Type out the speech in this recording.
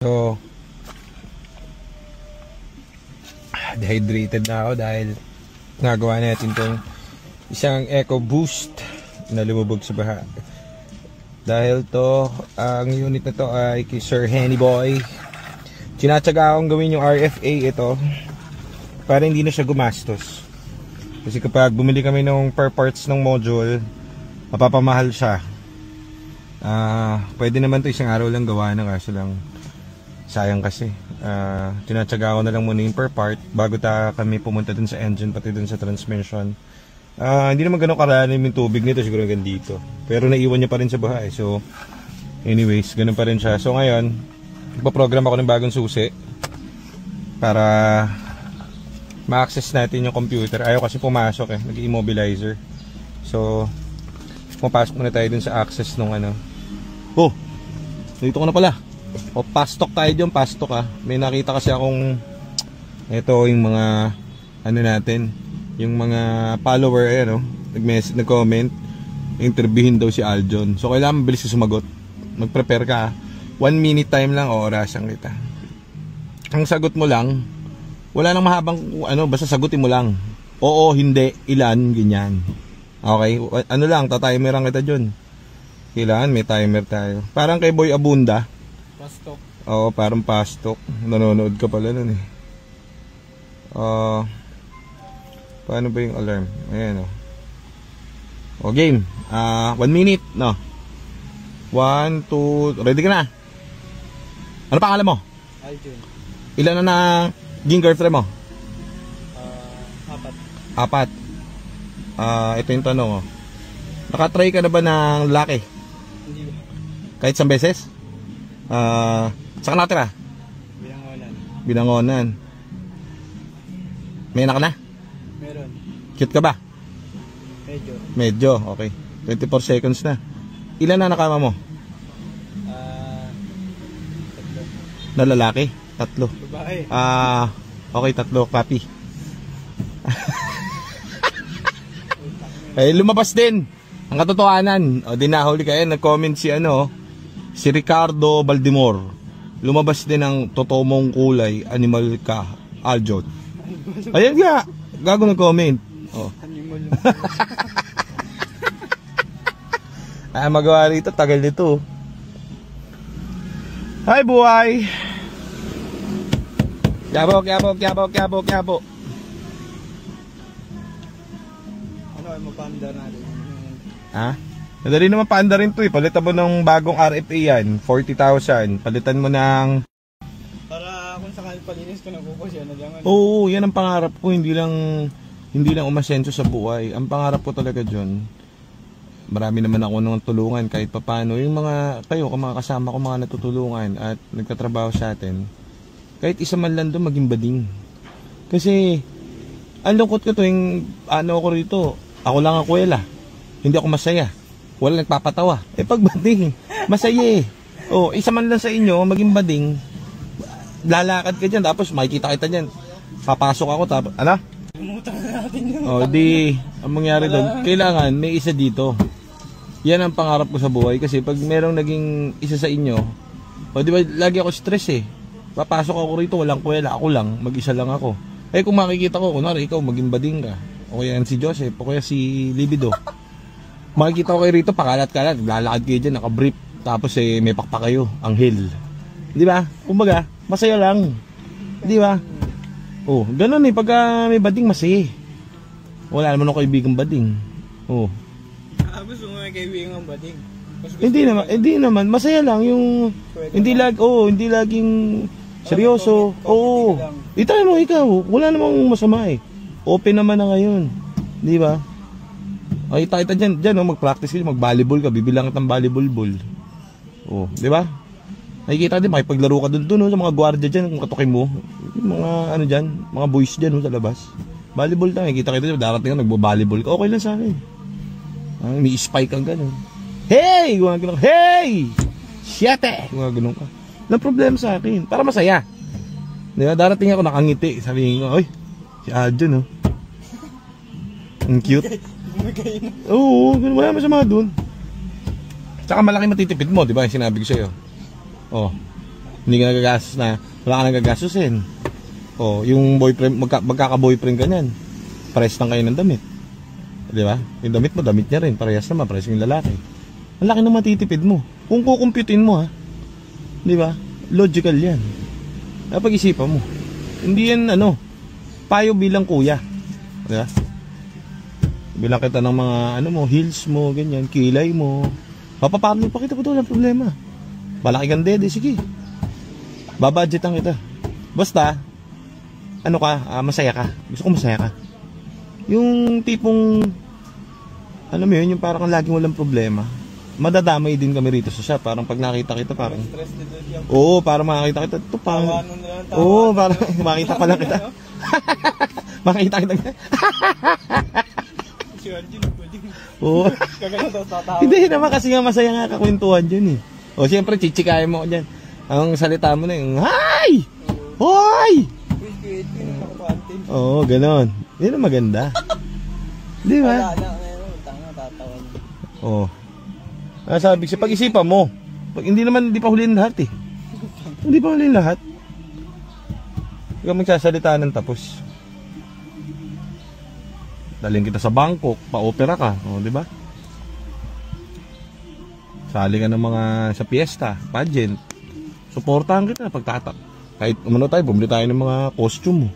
So, dehydrated na ako dahil nagawa natin itong isang Eco Boost na lumubog sa baha. Dahil to, ang unit na to ay kay Sir Henny Boy. Tinatsaga akong gawin yung RFA ito para hindi na siya gumastos. Kasi kapag bumili kami ng per parts ng module, mapapamahal siya. Pwede naman to isang araw lang gawa na, kaso lang sayang kasi. Tinatsaga ko na lang muna yung per part bago kami pumunta dun sa engine pati dun sa transmission. Hindi naman ganun karalim yung tubig nito, siguro hanggang dito. Pero naiwan niya pa rin sa bahay. So anyways, ganun pa rin siya. So ngayon, ipaprogram ako ng bagong susi para ma-access natin yung computer. Ayaw kasi pumasok nag-immobilizer. So pumapasok muna tayo dun sa access nung ano. Oh, dito ko na pala. O, pastok tayo dyan, pastok May nakita kasi akong ito yung mga ano natin, yung mga follower nag-message, nag-comment, interviewin daw si Aljon. So kailangan mabilis ka sumagot. Mag-prepare ka 1 minute time lang, orasan kita. Ang sagot mo lang, wala nang mahabang basta sagutin mo lang. Oo, hindi, ilan, ganyan. Okay, ano lang, tatimeran kita dyan. Kailangan may timer tayo. Parang kay Boy Abunda. Pastok. Oo, parang pastok. Nanonood ka pala nun paano ba yung alarm? Ayan o game. 1 minute, no? 1, 2, ready ka na? Ano pangalan mo? Aljon. Ilan na naging girlfriend mo? 4. 4. Ito yung tanong Nakatry ka na ba ng lalaki? Hindi. Kahit isang beses? Saan ka natira? Binangonan. May anak ka na? Meron. Cute ka ba? Medyo, okay. 24 seconds na. Ilan na nakama mo? 3. Na lalaki? 3. Babae. Okay, 3. Copy. Lumabas din ang katotohanan. O, dinahuli kayo. Nag-comment si Ricardo Baldimor. Lumabas din ang totoo mong kulay, animal ka, Aljon. Ayan nga, gago nag-comment. Animal. Magawa rito, tagal nito. Hi buhay. Yabo. Ano ay mapanda natin? Madali naman paanda rin to Palitan mo ng bagong RFA yan, 40,000. Palitan mo ng... Para kung sakali palinis ko nakukuha siya na lang. Oo, yan ang pangarap ko. Hindi lang umasenso sa buhay. Ang pangarap ko talaga dyan, marami naman ako nang tulungan kahit papano. Yung mga mga kasama ko, mga natutulungan at nagtatrabaho sa atin, kahit isa man lang doon maging bading. Kasi ang lungkot ko yung ako rito, ako lang ang kuwela, hindi ako masaya, wala nagpapatawa. Pag bading, masaya isa man lang sa inyo maging bading, lalakad ka dyan, tapos makikita kita dyan, papasok ako, tapos Umutang na natin yun. Ang mangyari doon, kailangan may isa dito. Yan ang pangarap ko sa buhay. Kasi pag merong naging isa sa inyo, di ba, lagi ako stress papasok ako rito, walang kuwela, ako lang, mag-isa lang ako. Kung makikita ko, kunwari ikaw maging bading ka, o kaya si Joseph, o kaya si Libido, makikita ko kayo rito, pakalat-kalat, lalakad kayo dyan, nakabrief, tapos may pakpak kayo, anghel. Di ba? Kumbaga, masaya lang. Di ba? Ganun pagka may bading, masaya. Wala naman ako kaibigang bading. Gusto mo may kaibigang bading? Hindi naman, masaya lang yung hindi laging seryoso. Itry mo ikaw, wala namang masama Open naman na ngayon. Di ba? Kita dyan, mag-practice ka, mag-volleyball ka, bibilang ka ng volleyball ball. Di ba? Nakikita din, makipaglaro ka dun sa mga gwardiya dyan, kung katukin mo. Yung mga dyan, mga boys dyan sa labas. Volleyball tayo, nakikita dyan, darating ka, nagbo-volleyball ka, okay lang sa akin. May spike kang gano'n. Hey! Gumagano'n, hey! 7! Gumagano'n ka. Walang problema sa akin, para masaya. Di ba? Darating ako, nakangiti. Sabihin ko, oy, si Aljon ang cute. Oo, wala masama dun. Tsaka malaki matitipid mo, di ba? Yung sinabi ko sa'yo. Hindi ka nagagastos na, wala ka nagagastusin. O, yung boyfriend, magkaka-boyfriend ka niyan. Parehas lang kayo ng damit. Di ba? Yung damit mo, damit niya rin. Parehas naman, parehas yung lalaki. Ang laki na matitipid mo. Kung kukumputin mo ha. Di ba? Logical yan. Napag-isipan mo. Hindi yan payo bilang kuya. Di ba? Bilang kita ng mga heels mo, ganyan, kilay mo. Papaparlo pa kita, walang problema. Malaki kang dede, sige. Babudgetan kita. Basta, masaya ka. Gusto ko masaya ka. Yung tipong, alam mo yun, yung parang laging walang problema. Madadamay din kami rito sa shop. Parang pag nakita kita, parang, oo, parang makakita kita. Ito parang, oo, parang makita pa lang kita. Makita kita. Oo. Hindi naman kasi nga masaya nga kakwentuhan dyan eh. O siyempre, chichikayan mo dyan. Ang salita mo na yung, hi! Hoy! Oo, ganon. Yan ang maganda. Di ba? Oo. Sabi ko, pag-isipan mo. Hindi pa huliin lahat eh. Hindi pa huliin lahat. Hindi ka magsasalita ng tapos. Daling kita sa Bangkok, pa-opera ka. O, di ba? Sali ka ng mga sa fiesta, pageant. Suportahan kita pagtatak. Kahit tayo, bumili tayo ng mga costume mo.